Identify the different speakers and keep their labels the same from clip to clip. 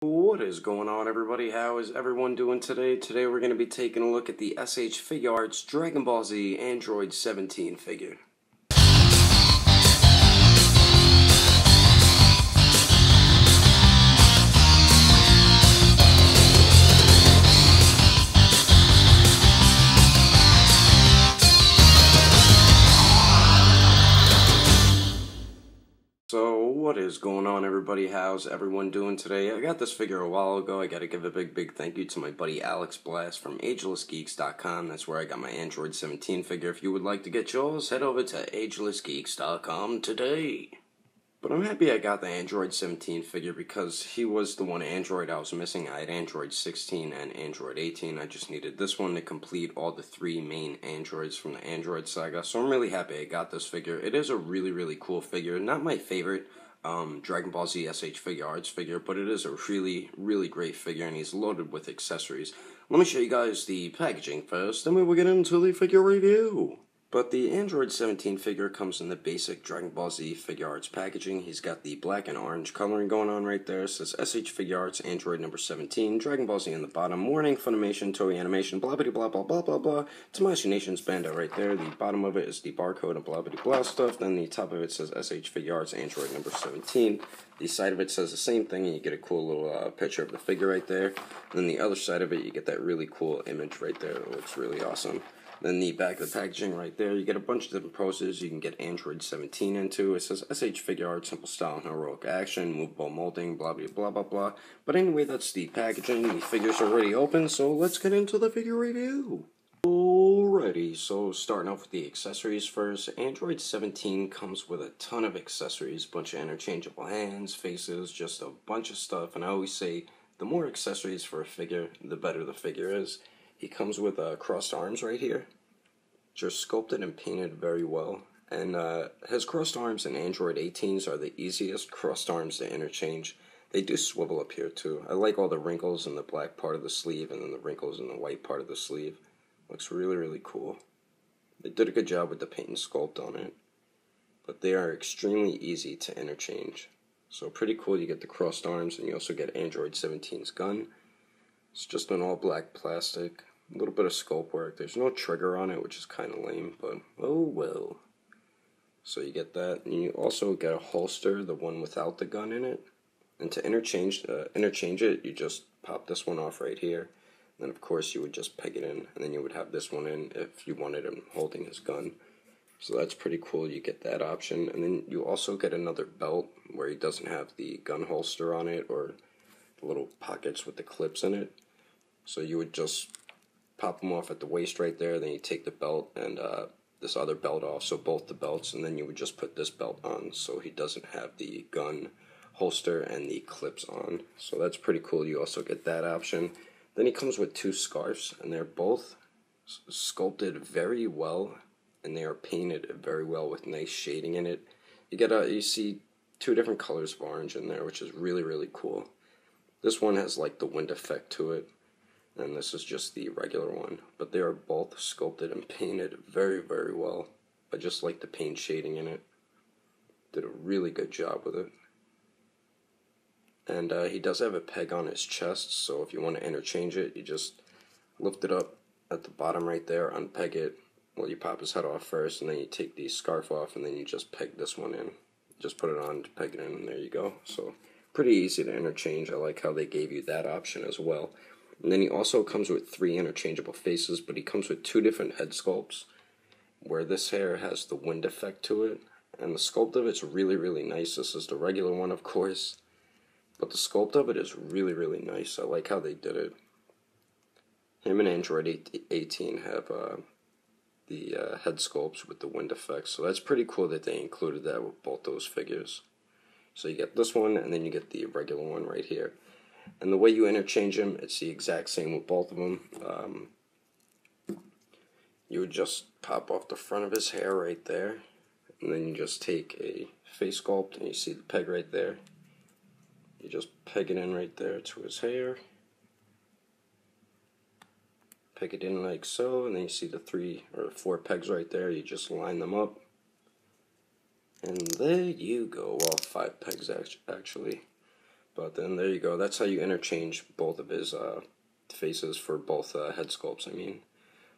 Speaker 1: What is going on, everybody? How is everyone doing today? Today we're going to be taking a look at the SH Figuarts Dragon Ball Z Android 17 figure. So, what is going on, everybody? How's everyone doing today? I got this figure a while ago. I gotta give a big thank you to my buddy Alex Blast from agelessgeeks.com. That's where I got my Android 17 figure. If you would like to get yours, head over to agelessgeeks.com today. But I'm happy I got the Android 17 figure because he was the one Android I was missing. I had Android 16 and Android 18. I just needed this one to complete all the three main Androids from the Android saga. So I'm really happy I got this figure. It is a really cool figure. Not my favorite Dragon Ball Z SH Figuarts figure, but it is a really great figure, and he's loaded with accessories. Let me show you guys the packaging first, then we will get into the figure review. But the Android 17 figure comes in the basic Dragon Ball Z Figuarts packaging. He's got the black and orange coloring going on right there. It says SH Figuarts Android number 17, Dragon Ball Z in the bottom, Warning, Funimation, Toei Animation, blah blah blah. Tamashii Nation's Bandai right there. The bottom of it is the barcode and blah stuff. Then the top of it says SH Figuarts Android number 17. The side of it says the same thing, and you get a cool little picture of the figure right there. And then the other side of it, you get that really cool image right there. It looks really awesome. Then the back of the packaging right there, you get a bunch of different poses you can get Android 17 into. It says SH Figuarts, simple style and heroic action, movable molding, blah blah. But anyway, that's the packaging. The figure's already open, so let's get into the figure review. Alrighty, so starting off with the accessories first. Android 17 comes with a ton of accessories, bunch of interchangeable hands, faces, just a bunch of stuff. And I always say, the more accessories for a figure, the better the figure is. He comes with crossed arms right here, just sculpted and painted very well. And his crossed arms in Android 18s are the easiest crossed arms to interchange. They do swivel up here too. I like all the wrinkles in the black part of the sleeve and then the wrinkles in the white part of the sleeve. Looks really cool. They did a good job with the paint and sculpt on it. But they are extremely easy to interchange. So pretty cool. You get the crossed arms, and you also get Android 17's gun. It's just an all black plastic, a little bit of sculpt work. There's no trigger on it, which is kind of lame, but oh well. So you get that, and you also get a holster, the one without the gun in it. And to interchange it, you just pop this one off right here. And then of course you would just peg it in, and then you would have this one in if you wanted him holding his gun. So that's pretty cool, you get that option. And then you also get another belt where he doesn't have the gun holster on it, or the little pockets with the clips in it. So you would just pop them off at the waist right there, then you take the belt and this other belt off, so both the belts, and then you would just put this belt on so he doesn't have the gun holster and the clips on. So that's pretty cool, you also get that option. Then he comes with two scarves, and they're both sculpted very well, and they are painted very well with nice shading in it. You see two different colors of orange in there, which is really cool. This one has like the wind effect to it, and this is just the regular one, but they are both sculpted and painted very well. I just like the paint shading in it. Did a really good job with it. And he does have a peg on his chest, so if you want to interchange it, you just lift it up at the bottom right there, unpeg it. Well, you pop his head off first, and then you take the scarf off, and then you just peg this one in. Just put it on, peg it in, and there you go. So pretty easy to interchange. I like how they gave you that option as well. And then he also comes with 3 interchangeable faces, but he comes with 2 different head sculpts, where this hair has the wind effect to it, and the sculpt of it's really nice. This is the regular one, of course, but the sculpt of it is really nice. I like how they did it. Him and Android 18 have the head sculpts with the wind effect, so that's pretty cool that they included that with both those figures. So you get this one, and then you get the regular one right here. And the way you interchange them, it's the exact same with both of them. You would just pop off the front of his hair right there, and then you just take a face sculpt, and you see the peg right there. You just peg it in right there to his hair. Peg it in like so, and then you see the 3 or 4 pegs right there. You just line them up. And there you go. Well, 5 pegs actually. But then there you go. That's how you interchange both of his faces for both head sculpts, I mean.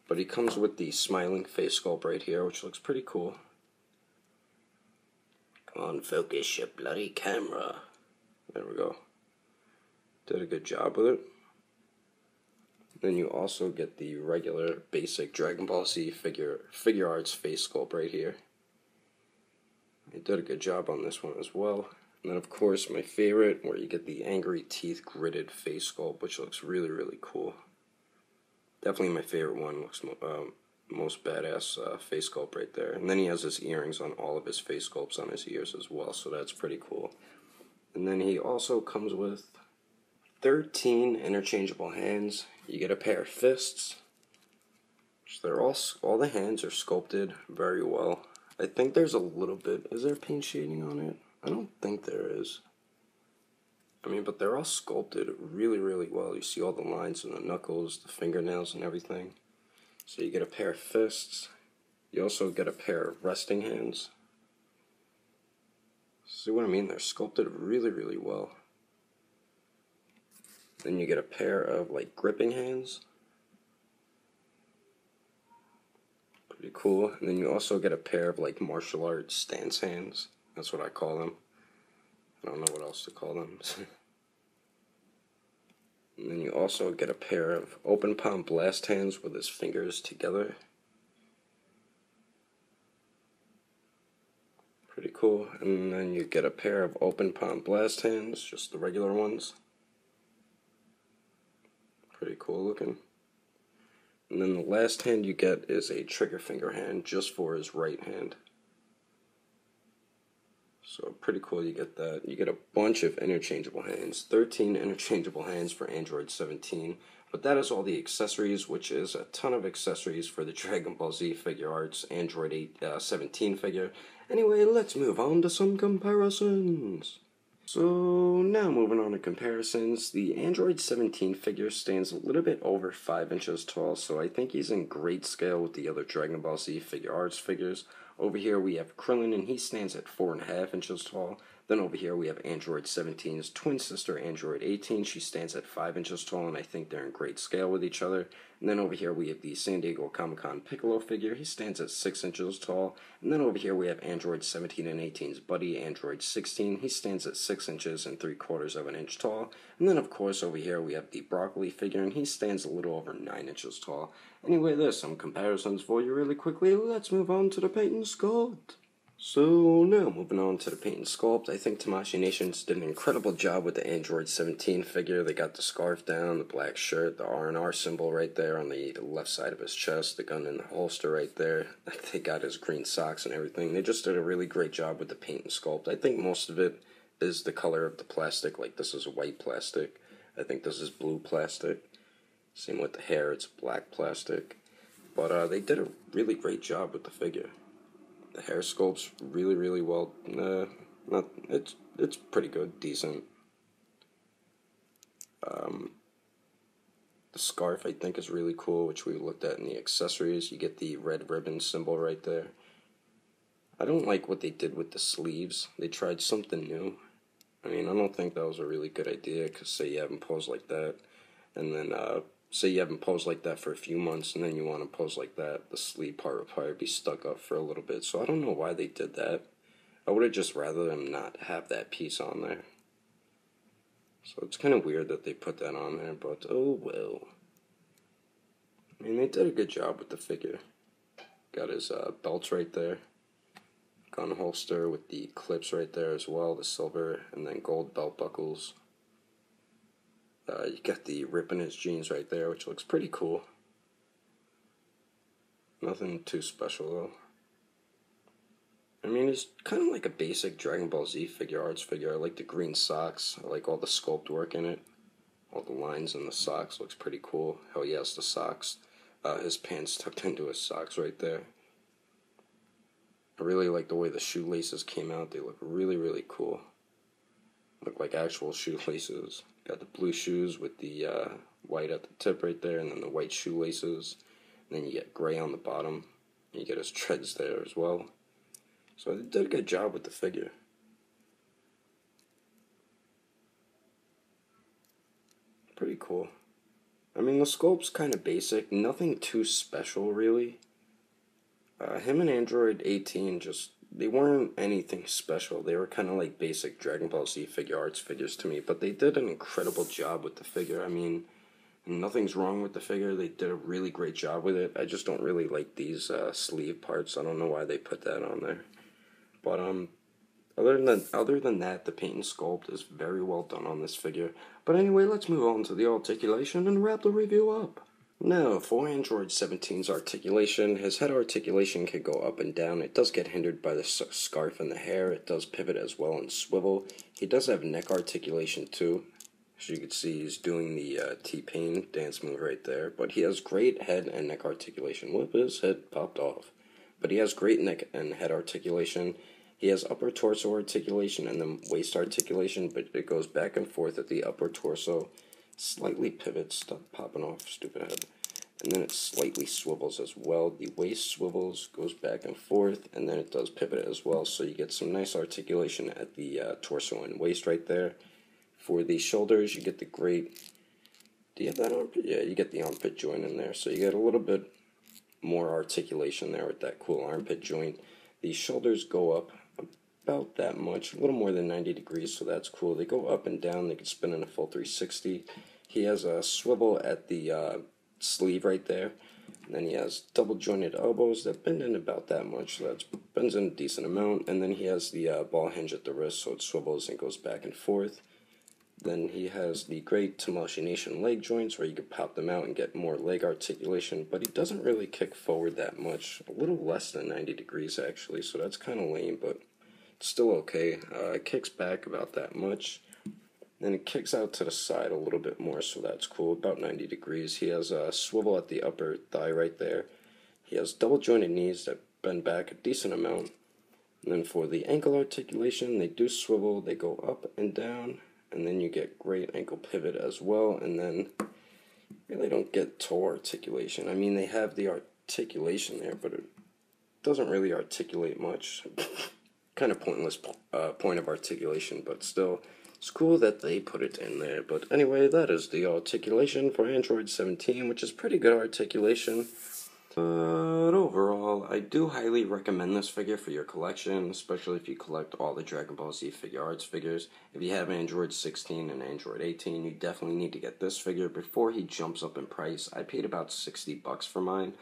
Speaker 1: But he comes with the smiling face sculpt right here, which looks pretty cool. Come on, focus your bloody camera. There we go. Did a good job with it. Then you also get the regular basic Dragon Ball Z Figuarts face sculpt right here. They did a good job on this one as well. And then of course my favorite, where you get the angry teeth gritted face sculpt, which looks really, really cool. Definitely my favorite one. Looks most badass face sculpt right there. And then he has his earrings on all of his face sculpts on his ears as well, so that's pretty cool. And then he also comes with 13 interchangeable hands. You get a pair of fists. They're all the hands are sculpted very well. I think there's a little bit, is there paint shading on it? I don't think there is. I mean, but they're all sculpted really, really well. You see all the lines in the knuckles, the fingernails, and everything. So you get a pair of fists. You also get a pair of resting hands. See what I mean? They're sculpted really, really well. Then you get a pair of like gripping hands. Pretty cool. And then you also get a pair of like martial arts stance hands. That's what I call them. I don't know what else to call them. And then you also get a pair of open palm blast hands with his fingers together. Pretty cool. And then you get a pair of open palm blast hands, just the regular ones. Pretty cool looking. And then the last hand you get is a trigger finger hand just for his right hand. So pretty cool you get that. You get a bunch of interchangeable hands. 13 interchangeable hands for Android 17. But that is all the accessories, which is a ton of accessories for the Dragon Ball Z Figuarts Android 17 figure. Anyway, let's move on to some comparisons. So now moving on to comparisons, the Android 17 figure stands a little bit over 5 inches tall, so I think he's in great scale with the other Dragon Ball Z Figuarts figures. Over here we have Krillin, and he stands at 4.5 inches tall. Then over here we have Android 17's twin sister, Android 18. She stands at 5 inches tall, and I think they're in great scale with each other. And then over here we have the San Diego Comic-Con Piccolo figure. He stands at 6 inches tall. And then over here we have Android 17 and 18's buddy, Android 16. He stands at 6 inches and 3/4 of an inch tall. And then of course over here we have the Broccoli figure, and he stands a little over 9 inches tall. Anyway, there's some comparisons for you really quickly. Let's move on to the paint and sculpt. So now moving on to the paint and sculpt, I think Tamashii Nations did an incredible job with the Android 17 figure. They got the scarf down, the black shirt, the R&R symbol right there on the left side of his chest, the gun in the holster right there. They got his green socks and everything. They just did a really great job with the paint and sculpt. I think most of it is the color of the plastic. Like this is white plastic. I think this is blue plastic. Same with the hair, it's black plastic. But they did a really great job with the figure. The hair sculpt's really, really well. It's pretty good, decent. The scarf I think is really cool, which we looked at in the accessories. You get the red ribbon symbol right there. I don't like what they did with the sleeves. They tried something new. I mean, I don't think that was a really good idea, because say you haven't posed like that, and then say you haven't posed like that for a few months, and then you want to pose like that, the sleeve part would probably be stuck up for a little bit. So I don't know why they did that. I would have just rather them not have that piece on there. So it's kind of weird that they put that on there, but oh well. I mean, they did a good job with the figure. Got his belts right there. Gun holster with the clips right there as well, the silver and then gold belt buckles. You got the rip in his jeans right there, which looks pretty cool. Nothing too special though. I mean, he's kind of like a basic Dragon Ball Z Figuarts figure. I like the green socks. I like all the sculpt work in it. All the lines in the socks looks pretty cool. How he has the socks, his pants tucked into his socks right there. I really like the way the shoelaces came out. They look really, really cool. Look like actual shoelaces. Got the blue shoes with the white at the tip right there, and then the white shoelaces. And then you get gray on the bottom. And you get his treads there as well. So they did a good job with the figure. pretty cool. I mean, the sculpt's kind of basic, nothing too special, really. Him and Android 18 just, they weren't anything special. They were kind of like basic Dragon Ball Z Figuarts figures to me, but they did an incredible job with the figure. I mean, nothing's wrong with the figure. They did a really great job with it. I just don't really like these sleeve parts. I don't know why they put that on there. But other than that, the paint and sculpt is very well done on this figure. But anyway, let's move on to the articulation and wrap the review up. Now, for Android 17's articulation, his head articulation can go up and down. It does get hindered by the scarf and the hair. It does pivot as well and swivel. He does have neck articulation too. As you can see, he's doing the T-Pain dance move right there. But he has great head and neck articulation. Whoop, his head popped off. But he has great neck and head articulation. He has upper torso articulation and then waist articulation, but it goes back and forth at the upper torso. Slightly pivots, stop popping off, stupid head. And then it slightly swivels as well. The waist swivels, goes back and forth, and then it does pivot as well. So you get some nice articulation at the torso and waist right there. For the shoulders, you get the great... Do you have that armpit? Yeah, you get the armpit joint in there. So you get a little bit more articulation there with that cool armpit joint. The shoulders go up about that much, a little more than 90 degrees, so that's cool. They go up and down, they can spin in a full 360. He has a swivel at the sleeve right there, and then he has double jointed elbows that bend in about that much, so that bends in a decent amount, and then he has the ball hinge at the wrist, so it swivels and goes back and forth. Then he has the great Tamashii Nation leg joints where you can pop them out and get more leg articulation, but he doesn't really kick forward that much, a little less than 90 degrees actually, so that's kind of lame, but it's still okay. It kicks back about that much. Then it kicks out to the side a little bit more, so that's cool, about 90 degrees. He has a swivel at the upper thigh right there. He has double jointed knees that bend back a decent amount. And then for the ankle articulation, they do swivel, they go up and down, and then you get great ankle pivot as well, and then really don't get toe articulation. I mean, they have the articulation there, but it doesn't really articulate much. Kind of pointless point of articulation, but still, it's cool that they put it in there. But anyway, that is the articulation for Android 17, which is pretty good articulation. But overall, I do highly recommend this figure for your collection, especially if you collect all the Dragon Ball Z Figuarts figures. If you have Android 16 and Android 18, you definitely need to get this figure before he jumps up in price. I paid about $60 for mine.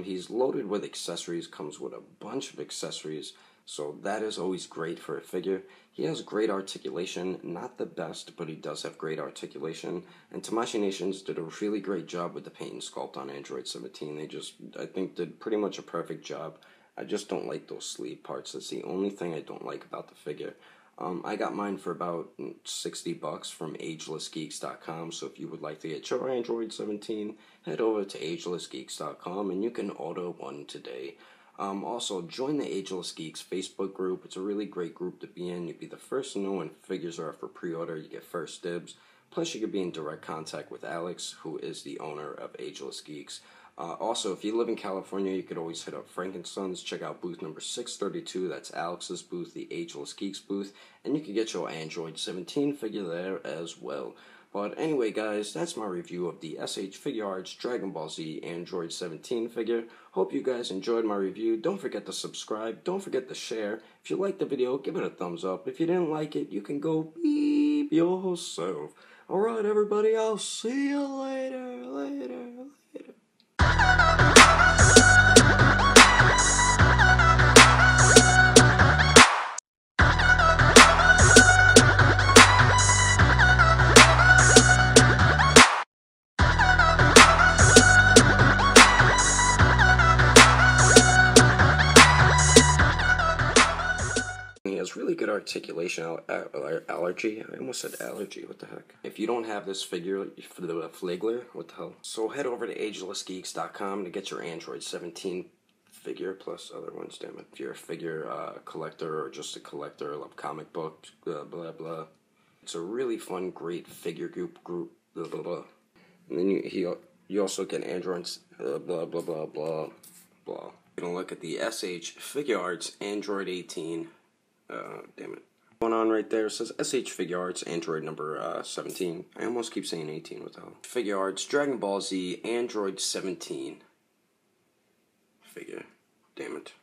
Speaker 1: He's loaded with accessories, comes with a bunch of accessories, so that is always great for a figure. He has great articulation, not the best, but he does have great articulation. And Tamashii Nations did a really great job with the paint and sculpt on Android 17. They just, I think, did pretty much a perfect job. I just don't like those sleeve parts. That's the only thing I don't like about the figure. I got mine for about $60 from agelessgeeks.com, so if you would like to get your Android 17, head over to agelessgeeks.com and you can order one today. Also, join the Ageless Geeks Facebook group. It's a really great group to be in. You'll be the first to know when figures are up for pre-order. You get first dibs. Plus, you could be in direct contact with Alex, who is the owner of Ageless Geeks. Also, if you live in California, you could always hit up Frankensons. Check out booth number 632. That's Alex's booth, the Ageless Geeks booth. And you can get your Android 17 figure there as well. But anyway, guys, that's my review of the SH Figuarts Dragon Ball Z Android 17 figure. Hope you guys enjoyed my review. Don't forget to subscribe. Don't forget to share. If you liked the video, give it a thumbs up. If you didn't like it, you can go beep yourself. Alright, everybody, I'll see you later. He has really good articulation, allergy. I almost said allergy, what the heck. If you don't have this figure for the Fligler, what the hell? So head over to agelessgeeks.com to get your Android 17 figure, plus other ones, damn it. If you're a figure collector or just a collector, love comic books, blah, blah, blah. It's a really fun, great figure group, blah, blah, blah. And then you also get Androids, blah, blah, blah, blah, blah. You're gonna look at the SH Figuarts Android 18. Damn it. Going on right there, it says SH Figuarts, Android number 17. I almost keep saying 18 with that. Figuarts, Dragon Ball Z, Android 17. Figure. Damn it.